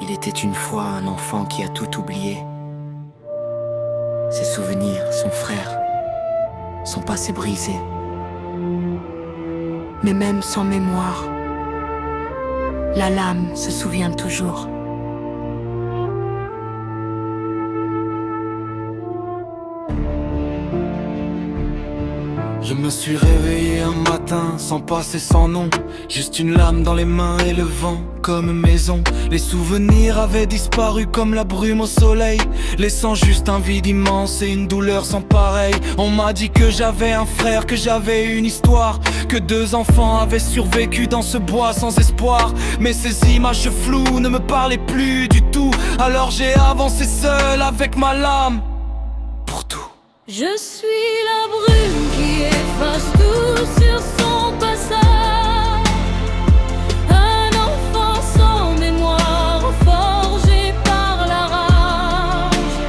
Il était une fois un enfant qui a tout oublié. Ses souvenirs, son frère, son passé brisé. Mais même sans mémoire, la lame se souvient toujours. Je me suis réveillé un matin sans passé sans nom, juste une lame dans les mains et le vent comme maison. Les souvenirs avaient disparu comme la brume au soleil, laissant juste un vide immense et une douleur sans pareil. On m'a dit que j'avais un frère, que j'avais une histoire, que 2 enfants avaient survécu dans ce bois sans espoir. Mais ces images floues ne me parlaient plus du tout, alors j'ai avancé seul avec ma lame pour tout. Je suis la brume qui efface tout sur son passage. Un enfant sans mémoire, forgé par la rage.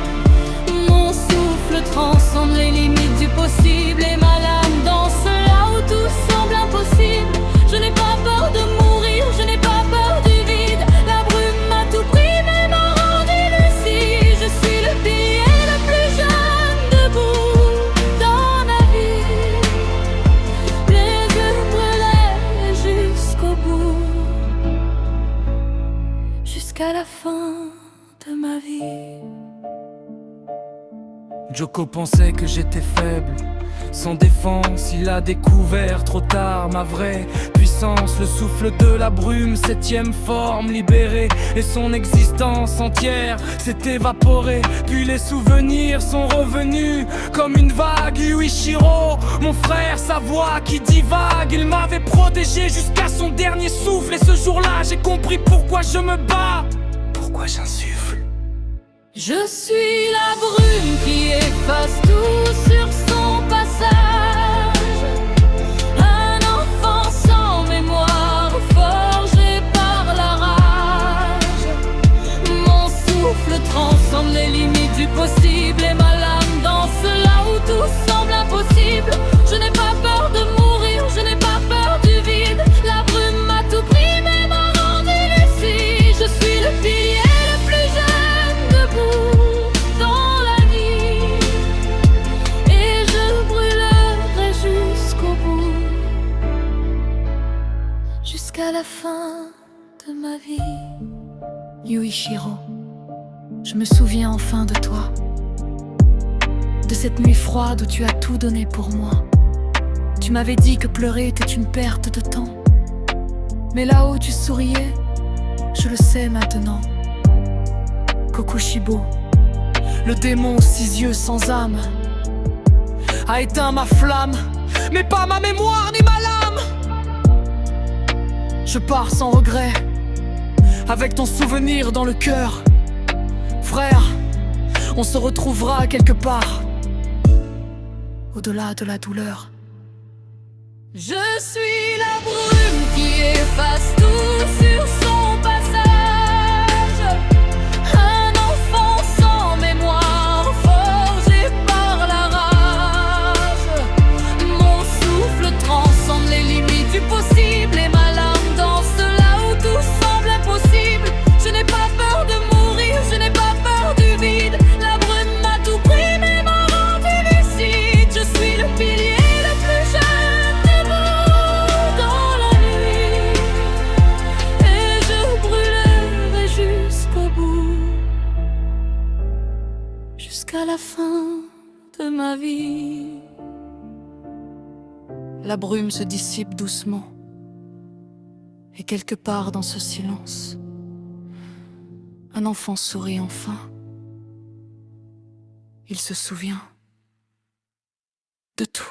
Mon souffle transcende les limites du possible, et ma lame danse là où tout semble impossible. Je n'ai pas peur de mourir, je n'ai pas peur du vide. La brume m'a tout pris mais m'a rendu lucide. Je suis le pilier le plus jeune debout dans la vie. Les yeux brûlés jusqu'au bout, jusqu'à la fin de ma vie. Joko pensait que j'étais faible, sans défense, il a découvert trop tard ma vraie puissance. Le souffle de la brume, 7e forme libérée, et son existence entière s'est évaporée. Puis les souvenirs sont revenus comme une vague. Yuichiro, mon frère, sa voix qui divague. Il m'avait protégé jusqu'à son dernier souffle, et ce jour-là j'ai compris pourquoi je me bats, pourquoi j'insuffle. Je suis la brume qui efface tout sur son passage. Un enfant sans mémoire, forgé par la rage. Mon souffle transcende les limites du possible, et ma lame danse là où tout semble impossible. Je n'ai pas peur de mourir, je n'ai pas peur du vide. La brume m'a tout pris mais m'a rendu lucide. Je suis le pilier le plus jeune debout dans la nuit, et je brûlerai jusqu'au bout, jusqu'à la fin de ma vie. Yuichiro, je me souviens enfin de toi, de cette nuit froide où tu as tout donné pour moi. Tu m'avais dit que pleurer était une perte de temps, mais là où tu souriais, je le sais maintenant. Kokushibo, le démon aux 6 yeux sans âme, a éteint ma flamme, mais pas ma mémoire ni ma lame. Je pars sans regret, avec ton souvenir dans le cœur. Frère, on se retrouvera quelque part, au-delà de la douleur. Je suis la brume qui efface tout sur son passage. Un enfant sans mémoire, forgé par la rage. Mon souffle transcende les limites du possible, et ma lame danse là où tout semble impossible. Je n'ai pas peur de mourir, je n'ai pas peur du vide. La brume m'a tout pris mais m'a rendu lucide. Je suis le pilier le plus jeune debout dans la nuit, et je brûlerai jusqu'au bout, jusqu'à la fin de ma vie. La brume se dissipe doucement, et quelque part dans ce silence, un enfant sourit enfin. Il se souvient de tout.